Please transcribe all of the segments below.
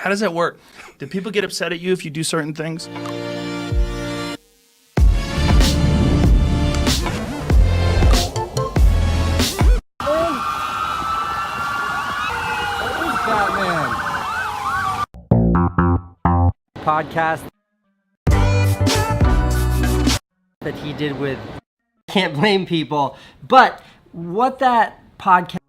How does that work? Do people get upset at you if you do certain things? Batman podcast that he did with Can't Blame People, but what that podcast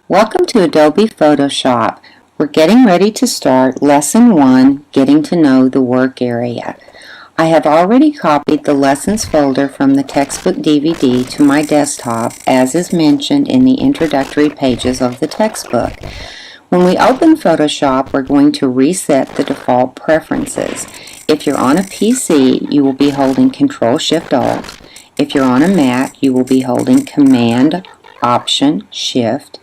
Welcome to Adobe Photoshop. We're getting ready to start Lesson 1, Getting to Know the Work Area. I have already copied the Lessons folder from the textbook DVD to my desktop, as is mentioned in the introductory pages of the textbook. When we open Photoshop, we're going to reset the default preferences. If you're on a PC, you will be holding Control-Shift-Alt. If you're on a Mac, you will be holding Command-Option-Shift.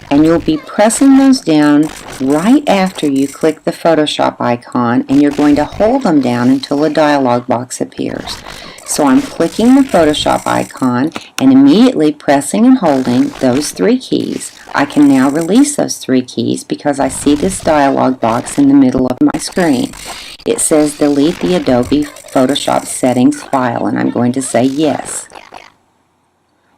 And you'll be pressing those down right after you click the Photoshop icon, and you're going to hold them down until a dialog box appears. So I'm clicking the Photoshop icon and immediately pressing and holding those 3 keys. I can now release those 3 keys because I see this dialog box in the middle of my screen. It says delete the Adobe Photoshop settings file, and I'm going to say yes.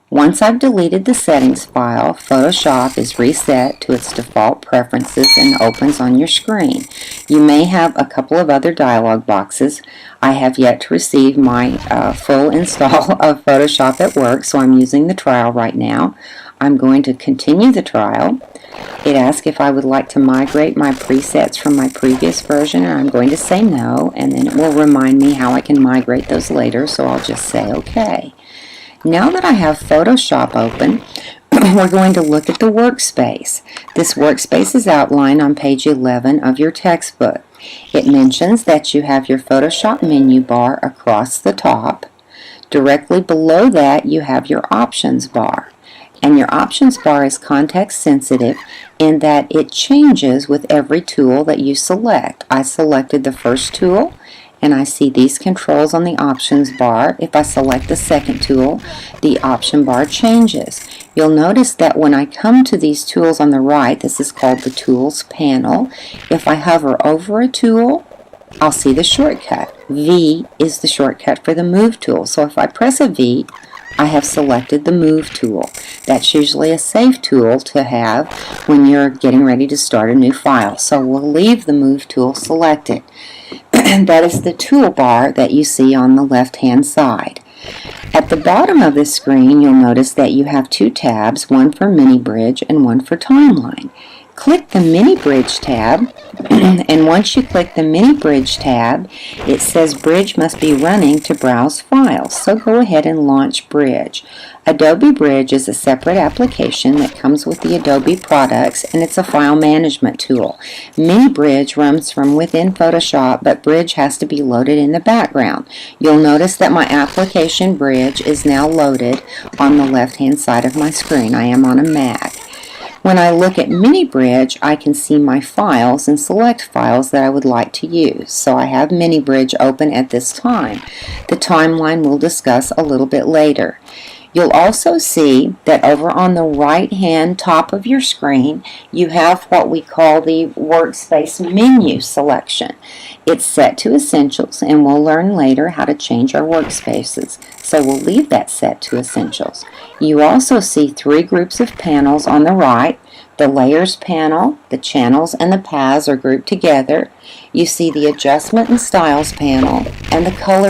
Once I've deleted the settings file, Photoshop is reset to its default preferences and opens on your screen. You may have a couple of other dialog boxes. I have yet to receive my full install of Photoshop at work, so I'm using the trial right now. I'm going to continue the trial. It asks if I would like to migrate my presets from my previous version, and I'm going to say no, and then it will remind me how I can migrate those later, so I'll just say okay. Now that I have Photoshop open, we're going to look at the workspace. This workspace is outlined on page 11 of your textbook. It mentions that you have your Photoshop menu bar across the top. Directly below that, you have your options bar. And your options bar is context sensitive in that it changes with every tool that you select. I selected the first tool, and I see these controls on the options bar. If I select the second tool, the option bar changes. You'll notice that when I come to these tools on the right, this is called the Tools panel. If I hover over a tool, I'll see the shortcut. V is the shortcut for the Move tool. So if I press a V, I have selected the Move tool. That's usually a safe tool to have when you're getting ready to start a new file. So we'll leave the Move tool selected. That is the toolbar that you see on the left-hand side. At the bottom of the screen, you'll notice that you have 2 tabs, one for Mini Bridge and one for Timeline. click the Mini Bridge tab, and once you click the Mini Bridge tab, it says Bridge must be running to browse files, so go ahead and launch Bridge. Adobe Bridge is a separate application that comes with the Adobe products, and it's a file management tool. Mini Bridge runs from within Photoshop, but Bridge has to be loaded in the background. You'll notice that my application Bridge is now loaded on the left-hand side of my screen. I am on a Mac. When I look at Mini Bridge, I can see my files and select files that I would like to use. So I have Mini Bridge open at this time. The timeline we'll discuss a little bit later. You'll also see that over on the right-hand top of your screen, you have what we call the Workspace menu selection. It's set to Essentials, and we'll learn later how to change our workspaces. So we'll leave that set to Essentials. You also see three groups of panels on the right. The Layers panel, the Channels, and the Paths are grouped together. You see the Adjustment and Styles panel and the Color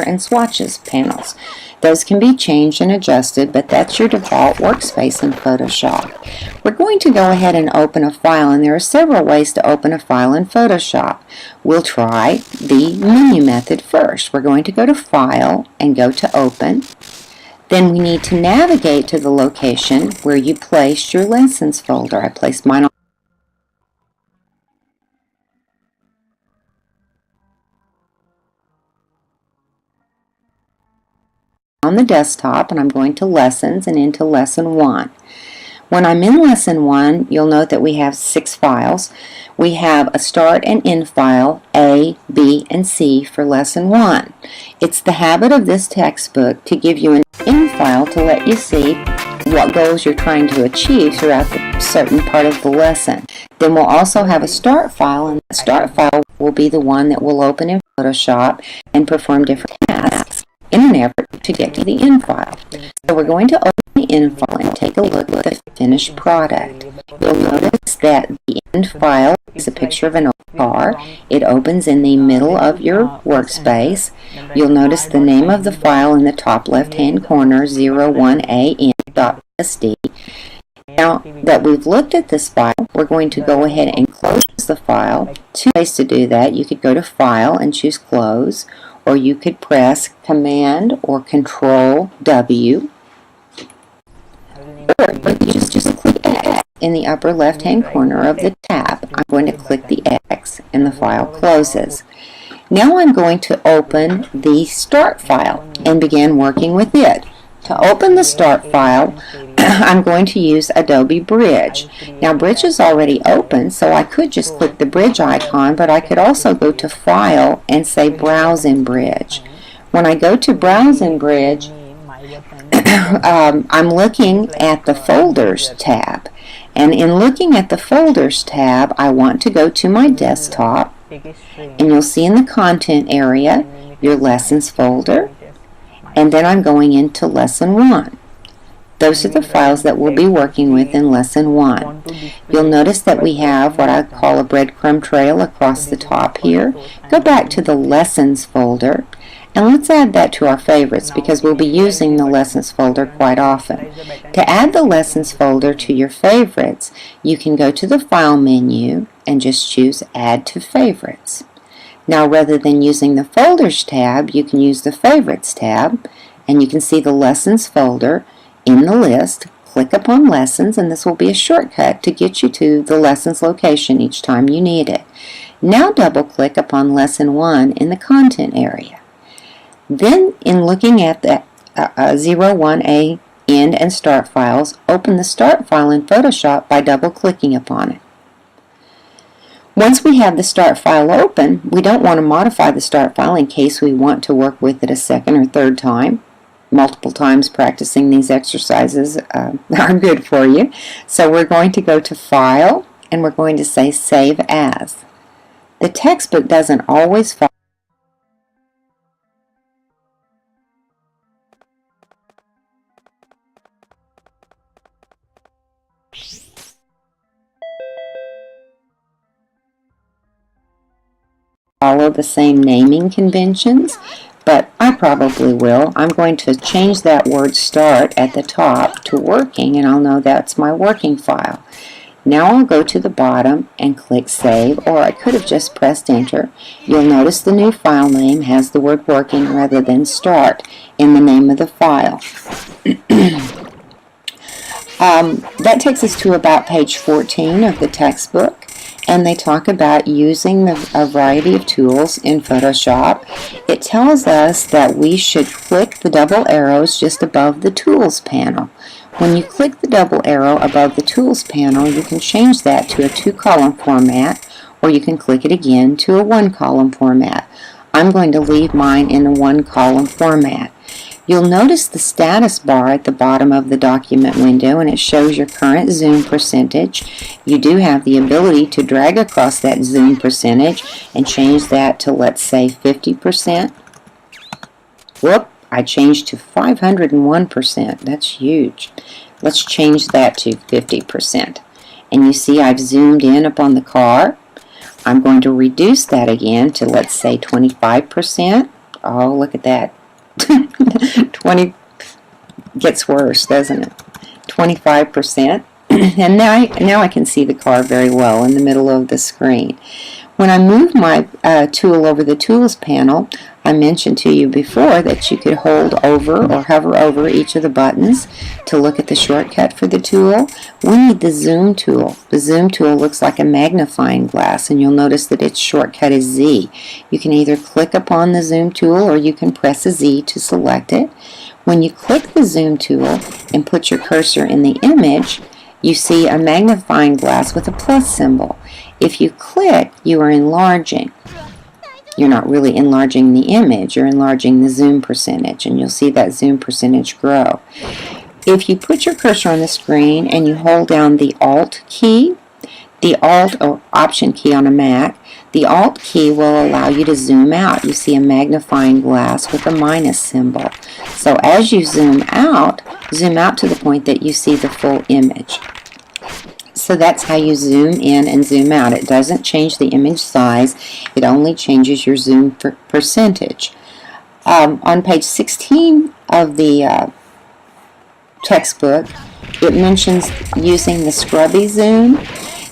and Swatches panels. Those can be changed and adjusted, but that's your default workspace in Photoshop. We're going to go ahead and open a file, and there are several ways to open a file in Photoshop. We'll try the menu method first. We're going to go to File and go to Open. Then we need to navigate to the location where you placed your Lessons folder. I placed mine on the desktop, and I'm going to Lessons and into Lesson 1. When I'm in Lesson 1, you'll note that we have 6 files. We have a start and end file, A, B, and C for Lesson 1. It's the habit of this textbook to give you an end file to let you see what goals you're trying to achieve throughout the certain part of the lesson. Then we'll also have a start file, and the start file will be the one that will open in Photoshop and perform different tasks in an effort to get to the end file. So we're going to open the end file and take a look at the finished product. You'll notice that the end file is a picture of an old car. It opens in the middle of your workspace. You'll notice the name of the file in the top left-hand corner, 01an.sd. Now that we've looked at this file, we're going to go ahead and close the file. 2 ways to do that. You could go to File and choose Close, or you could press Command or Control W, or you could just click X in the upper left hand corner of the tab. I'm going to click the X and the file closes. Now I'm going to open the start file and begin working with it. To open the start file, I'm going to use Adobe Bridge. Now Bridge is already open, so I could just click the Bridge icon, but I could also go to File and say Browse in Bridge. When I go to Browse in Bridge, I'm looking at the Folders tab. And in looking at the Folders tab, I want to go to my desktop, and you'll see in the Content area your Lessons folder, and then I'm going into Lesson 1. Those are the files that we'll be working with in Lesson 1. You'll notice that we have what I call a breadcrumb trail across the top here. Go back to the Lessons folder, and let's add that to our favorites because we'll be using the Lessons folder quite often. To add the Lessons folder to your favorites, you can go to the File menu and just choose Add to Favorites. Now, rather than using the Folders tab, you can use the Favorites tab, and you can see the Lessons folder in the list. Click upon Lessons, and this will be a shortcut to get you to the Lessons location each time you need it. Now double-click upon Lesson 1 in the Content area. Then, in looking at the 01A end and start files, open the start file in Photoshop by double-clicking upon it. Once we have the start file open, we don't want to modify the start file in case we want to work with it a second or third time. Multiple times practicing these exercises are good for you. So we're going to go to File, and we're going to say Save As. The textbook doesn't always follow the same naming conventions, but I probably will. I'm going to change that word Start at the top to Working, and I'll know that's my working file. Now I'll go to the bottom and click Save, or I could have just pressed Enter. You'll notice the new file name has the word Working rather than Start in the name of the file. That takes us to about page 14 of the textbook, and they talk about using a variety of tools in Photoshop. It tells us that we should click the double arrows just above the Tools panel. When you click the double arrow above the Tools panel, you can change that to a 2-column format, or you can click it again to a 1-column format. I'm going to leave mine in a 1-column format. You'll notice the status bar at the bottom of the document window, and it shows your current zoom percentage. You do have the ability to drag across that zoom percentage and change that to, let's say, 50%. Whoop, I changed to 501%. That's huge. Let's change that to 50%. And you see I've zoomed in upon the car. I'm going to reduce that again to, let's say, 25%. Oh, look at that. 20 gets worse, doesn't it? 25%. And now I can see the car very well in the middle of the screen. When I move my tool over the Tools panel, I mentioned to you before that you could hold over or hover over each of the buttons to look at the shortcut for the tool. We need the Zoom tool. The Zoom tool looks like a magnifying glass, and you'll notice that its shortcut is Z. You can either click upon the Zoom tool or you can press a Z to select it. When you click the Zoom tool and put your cursor in the image, you see a magnifying glass with a plus symbol. If you click, you are enlarging. You're not really enlarging the image, you're enlarging the zoom percentage, and you'll see that zoom percentage grow. If you put your cursor on the screen and you hold down the Alt key, the Alt or Option key on a Mac, the Alt key will allow you to zoom out. You see a magnifying glass with a minus symbol. So as you zoom out to the point that you see the full image. So that's how you zoom in and zoom out. It doesn't change the image size. It only changes your zoom percentage. On page 16 of the textbook, it mentions using the scrubby zoom.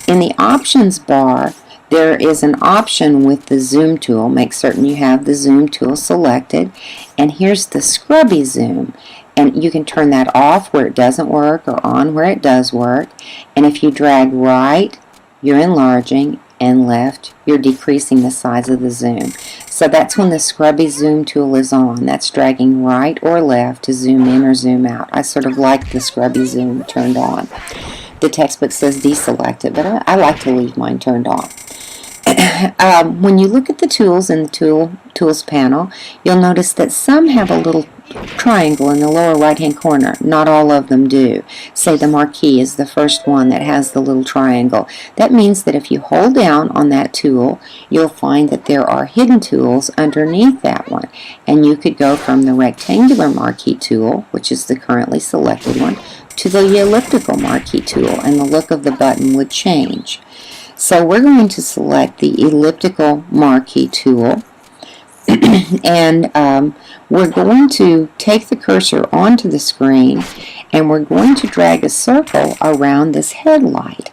In the options bar, there is an option with the zoom tool. Make certain you have the zoom tool selected. And here's the scrubby zoom. And you can turn that off where it doesn't work or on where it does work. And if you drag right, you're enlarging, and left, you're decreasing the size of the zoom. So that's when the scrubby zoom tool is on. That's dragging right or left to zoom in or zoom out. I sort of like the scrubby zoom turned on. The textbook says deselect it, but I like to leave mine turned on. When you look at the tools in the tools panel, you'll notice that some have a little triangle in the lower right hand corner. Not all of them do. Say the marquee is the first one that has the little triangle. That means that if you hold down on that tool, you'll find that there are hidden tools underneath that one, and you could go from the rectangular marquee tool, which is the currently selected one, to the elliptical marquee tool, and the look of the button would change. So we're going to select the elliptical marquee tool, and we're going to take the cursor onto the screen, and we're going to drag a circle around this headlight.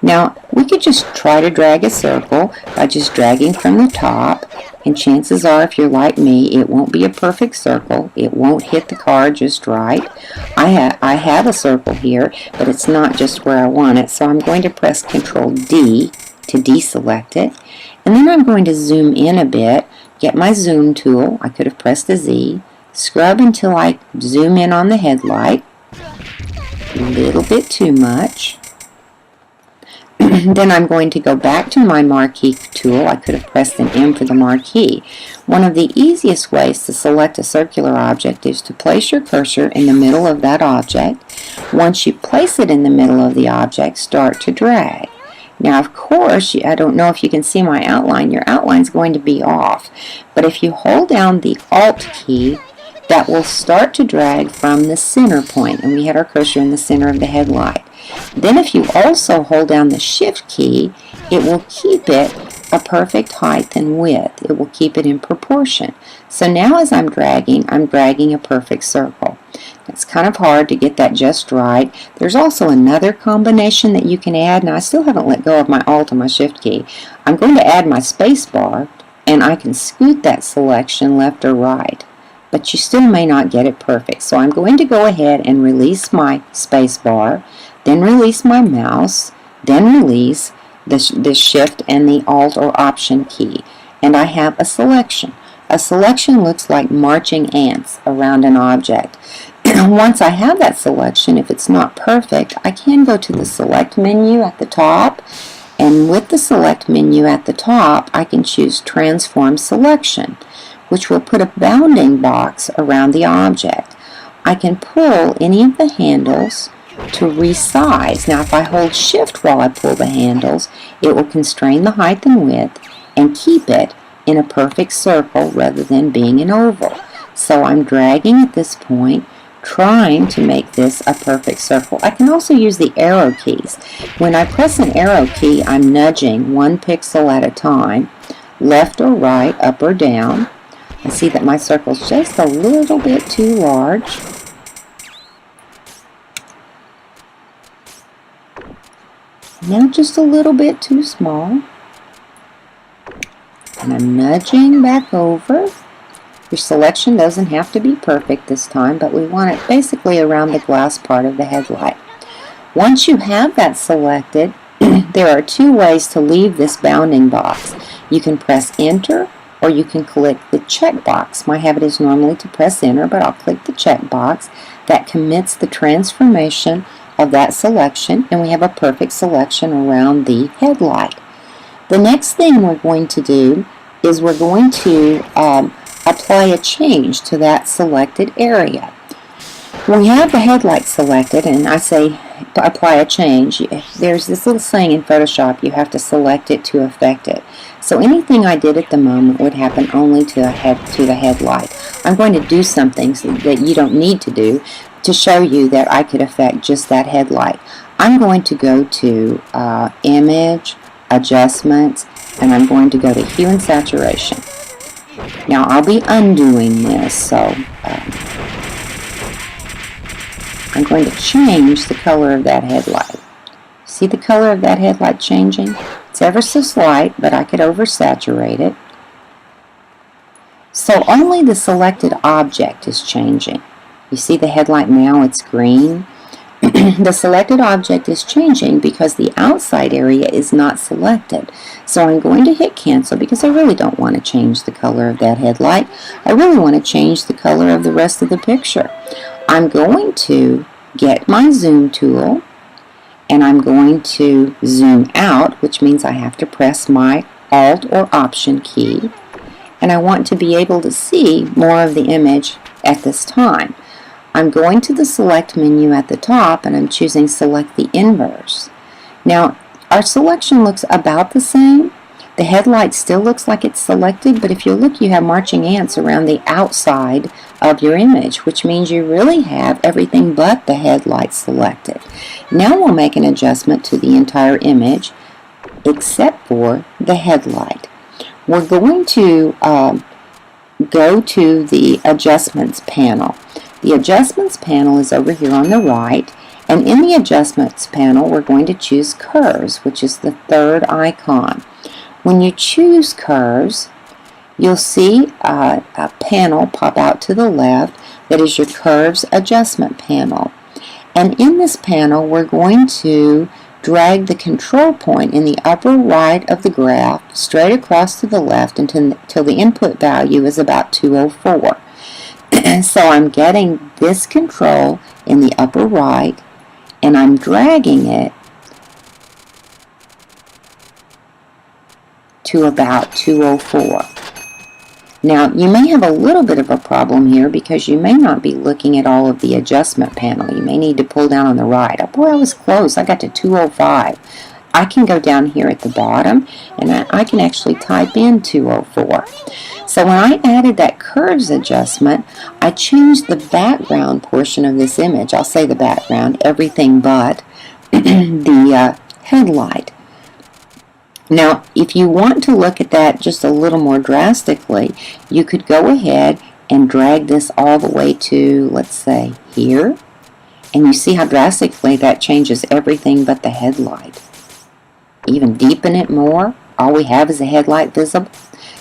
Now, we could just try to drag a circle by just dragging from the top, and chances are, if you're like me, it won't be a perfect circle. It won't hit the car just right. I have a circle here, but it's not just where I want it, so I'm going to press Control D to deselect it, and then I'm going to zoom in a bit, get my zoom tool, I could have pressed a Z, scrub until I zoom in on the headlight, a little bit too much. Then I'm going to go back to my marquee tool. I could have pressed an M for the marquee. One of the easiest ways to select a circular object is to place your cursor in the middle of that object. Once you place it in the middle of the object, start to drag. Now, of course, I don't know if you can see my outline. Your outline's going to be off. But if you hold down the Alt key, that will start to drag from the center point, and we had our cursor in the center of the headlight. Then if you also hold down the Shift key, it will keep it a perfect height and width. It will keep it in proportion. So now as I'm dragging a perfect circle. It's kind of hard to get that just right. There's also another combination that you can add. Now I still haven't let go of my Alt and my Shift key. I'm going to add my space bar, and I can scoot that selection left or right. But you still may not get it perfect. So I'm going to go ahead and release my space bar, then release my mouse, then release the Shift and the Alt or Option key. And I have a selection. A selection looks like marching ants around an object. Once I have that selection, if it's not perfect, I can go to the Select menu at the top, and with the Select menu at the top, I can choose Transform Selection, which will put a bounding box around the object. I can pull any of the handles to resize. Now, if I hold Shift while I pull the handles, it will constrain the height and width and keep it in a perfect circle rather than being an oval. So I'm dragging at this point, trying to make this a perfect circle. I can also use the arrow keys. When I press an arrow key, I'm nudging 1 pixel at a time, left or right, up or down. I see that my circle's just a little bit too large. Now just a little bit too small. And I'm nudging back over. Your selection doesn't have to be perfect this time, but we want it basically around the glass part of the headlight. Once you have that selected, there are 2 ways to leave this bounding box. You can press Enter, or you can click the check box. My habit is normally to press Enter, but I'll click the check box. That commits the transformation of that selection, and we have a perfect selection around the headlight. The next thing we're going to do is we're going to apply a change to that selected area. When we have the headlight selected, and I say apply a change, there's this little saying in Photoshop, you have to select it to affect it. So anything I did at the moment would happen only to the headlight. I'm going to do something that you don't need to do to show you that I could affect just that headlight. I'm going to go to Image, Adjustments, and I'm going to go to Hue and Saturation. Now I'll be undoing this, so I'm going to change the color of that headlight. See the color of that headlight changing? It's ever so slight, but I could oversaturate it. So only the selected object is changing. You see the headlight now, it's green. The selected object is changing because the outside area is not selected. So I'm going to hit cancel because I really don't want to change the color of that headlight. I really want to change the color of the rest of the picture. I'm going to get my zoom tool, and I'm going to zoom out, which means I have to press my Alt or Option key, and I want to be able to see more of the image at this time. I'm going to the Select menu at the top, and I'm choosing Select the Inverse. Now, our selection looks about the same. The headlight still looks like it's selected, but if you look, you have marching ants around the outside of your image, which means you really have everything but the headlight selected. Now we'll make an adjustment to the entire image, except for the headlight. We're going to go to the Adjustments panel. The Adjustments panel is over here on the right, and in the Adjustments panel we're going to choose Curves, which is the third icon. When you choose Curves, you'll see a panel pop out to the left that is your Curves Adjustment panel. And in this panel we're going to drag the control point in the upper right of the graph straight across to the left until the input value is about 204. And so I'm getting this control in the upper right, and I'm dragging it to about 204. Now, you may have a little bit of a problem here because you may not be looking at all of the adjustment panel. You may need to pull down on the right. Oh boy, I was close. I got to 205. I can go down here at the bottom, and I can actually type in 204. So when I added that curves adjustment, I changed the background portion of this image. I'll say the background, everything but the headlight. Now, if you want to look at that just a little more drastically, you could go ahead and drag this all the way to, let's say, here. And you see how drastically that changes everything but the headlight. Even deepen it more, all we have is a headlight visible.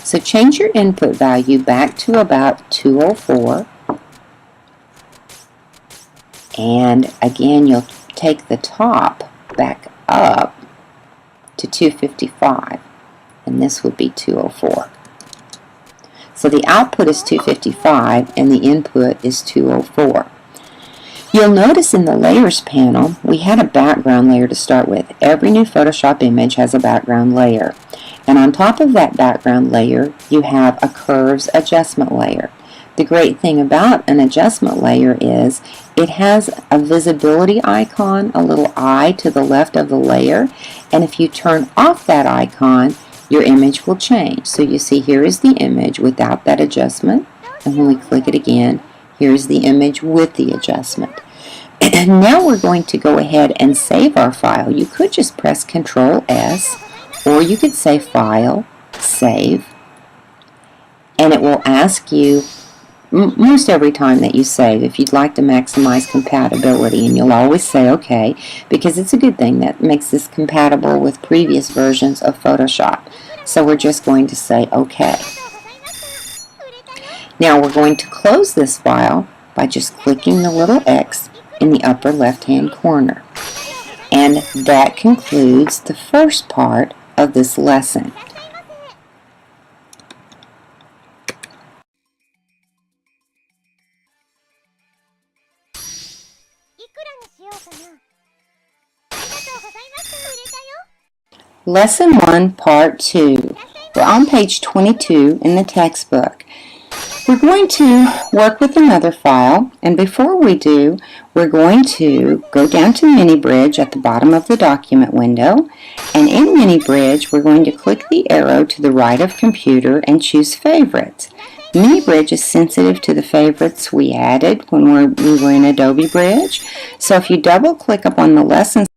So change your input value back to about 204. And again, you'll take the top back up to 255. And this would be 204. So the output is 255 and the input is 204. You'll notice in the Layers panel, we had a background layer to start with. Every new Photoshop image has a background layer. And on top of that background layer, you have a Curves adjustment layer. The great thing about an adjustment layer is it has a visibility icon, a little eye to the left of the layer. And if you turn off that icon, your image will change. So you see here is the image without that adjustment. And when we click it again, here's the image with the adjustment. And now we're going to go ahead and save our file. You could just press Control S, or you could say File, Save, and it will ask you most every time that you save if you'd like to maximize compatibility, and you'll always say OK, because it's a good thing that makes this compatible with previous versions of Photoshop. So we're just going to say OK. Now we're going to close this file by just clicking the little X in the upper left-hand corner. And that concludes the first part of this lesson. Lesson 1, Part 2. We're on page 22 in the textbook. We're going to work with another file, and before we do, we're going to go down to Mini Bridge at the bottom of the document window, and in Mini Bridge, we're going to click the arrow to the right of Computer and choose Favorites. Mini Bridge is sensitive to the favorites we added when we were in Adobe Bridge, so if you double click up on the Lessons